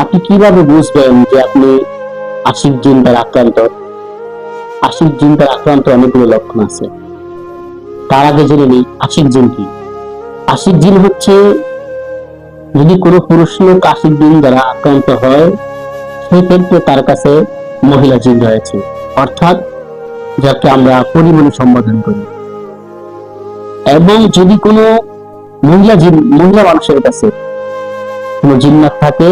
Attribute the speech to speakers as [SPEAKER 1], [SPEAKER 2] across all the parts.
[SPEAKER 1] আপনি কিভাবে বুঝবেন যে আপনি আশিক জিন দ্বারা আক্রান্ত? আশিক জিন দ্বারা আক্রান্ত অনেকগুলো লক্ষণ আছে। তার আগে জেনে নিই আশিক জিন কি। আশিক জিন হচ্ছে, যদি কোনো পুরুষ লোক আশিক জিন দ্বারা আক্রান্ত হয়, সেই ক্ষেত্রে তার কাছে মহিলা জিন রয়েছে, অর্থাৎ যাকে আমরা পরী বলে সম্বোধন করি। এবং যদি কোনো মহিলা মানুষের কাছে কোনো জিন্নাত থাকে,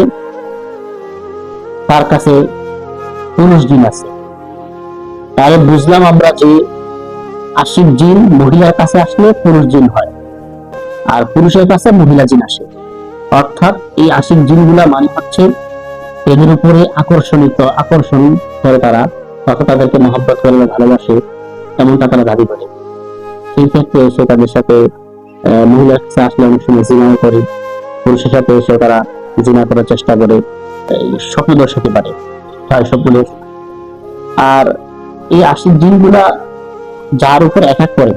[SPEAKER 1] তার কাছে পুরুষ জিন আছে, তাহলে বুঝলাম আমরা যে আশিক জিন মহিলার কাছে আসলে পুরুষ জিন হয়, আর পুরুষের কাছে মহিলা জিন আসে। অর্থাৎ এই আশিক জিনগুলা মানে হচ্ছে এদের উপরে আকর্ষণ করে তারা, তখন তাদেরকে মহব্বত করে, ভালোবাসে, এমনটা তারা দাবি করে। সেই ক্ষেত্রে এসে তাদের সাথে মহিলার কাছে আসলে অনেক সময় জিনাও করে, পুরুষের সাথে এসে তারা জিনা করার চেষ্টা করে, স্বপ্নদোষ হতে পারে, স্বপ্নদোষ। আর এই আশিক জিনগুলা যার উপর অ্যাটাক করে,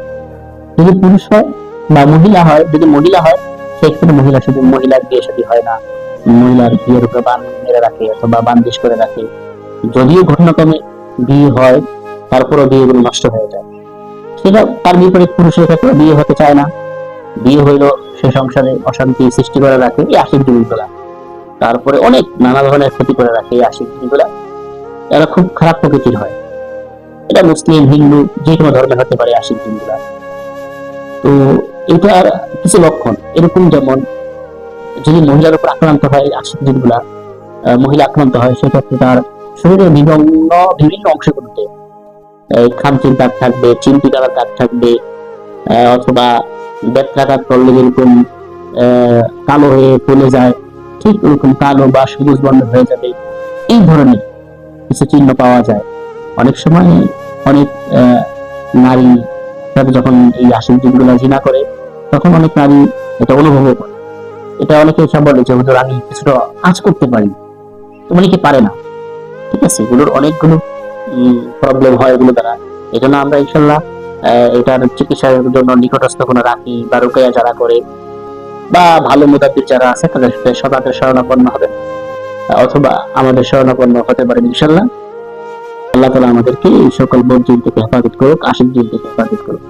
[SPEAKER 1] যদি পুরুষ হয় বা মহিলা হয়, যদি মহিলা হয় সেক্ষেত্রে মহিলার বিয়ে শাদী হয় না, মহিলার বিয়ের উপরে বান মেরে রাখে অথবা বান্দিশ করে রাখে। যদিও ঘটনাক্রমে বিয়ে হয়, তারপরও বিয়েগুলো নষ্ট হয়ে যায়। সেটা তার বিপরীত পুরুষের ক্ষেত্রে বিয়ে হতে চায় না, বিয়ে হইলো সে সংসারে অশান্তি সৃষ্টি করে রাখে এই আশিক জিনগুলা। তারপরে অনেক নানা ধরনের ক্ষতি করে রাখে এই আশিক জিনগুলা। এরা খুব খারাপ প্রকৃতির হয়। এটা মুসলিম, হিন্দু, যে কোনো ধর্মের হতে পারে আশিক জিনগুলা। তো এটার কিছু লক্ষণ এরকম, যেমন যদি মহিলার উপর আক্রান্ত হয় আশিক জিনগুলা, মহিলা আক্রান্ত হয়, সেক্ষেত্রে তার শরীরের বিভিন্ন অংশগুলোতে খামচির দাগ থাকবে, চিমটি দ্বারা দাগ থাকবে, অথবা বেত্রাঘাত করলে যেরকম কালো হয়ে ফুলে যায়, ঠিক ওরকম কালো বা সবুজ বর্ণ হয়ে যাবে। এই ধরনের কিছু চিহ্ন পাওয়া যায়। অনেক সময় অনেক নারী যখন এই আশিক জিনগুলা জিনা করে, তখন অনেক নারী এটা অনুভব করে। এটা অনেকে এসে বলে যে হুজুর আমি কিছুটা কাজ করতে পারি, তো অনেকে পারে না। ঠিক আছে, এগুলোর অনেকগুলো প্রবলেম হয় এগুলো দ্বারা। এই জন্য আমরা ইনশাল্লাহ এটার চিকিৎসার জন্য নিকটস্থ কোনো রাখি বা রুকাইয়া যারা করে বা ভালো মুদাব্বির যারা আছে তাদের সাথে সদাতে শরণাপন্ন হবে, অথবা আমাদের শরণাপন্ন হতে পারেন ইনশাল্লাহ। আল্লাহ তাআলা আমাদেরকে এই সকল বদ জিন থেকে হেফাজত করুক, আশিক জিন থেকে হেফাজত করুক।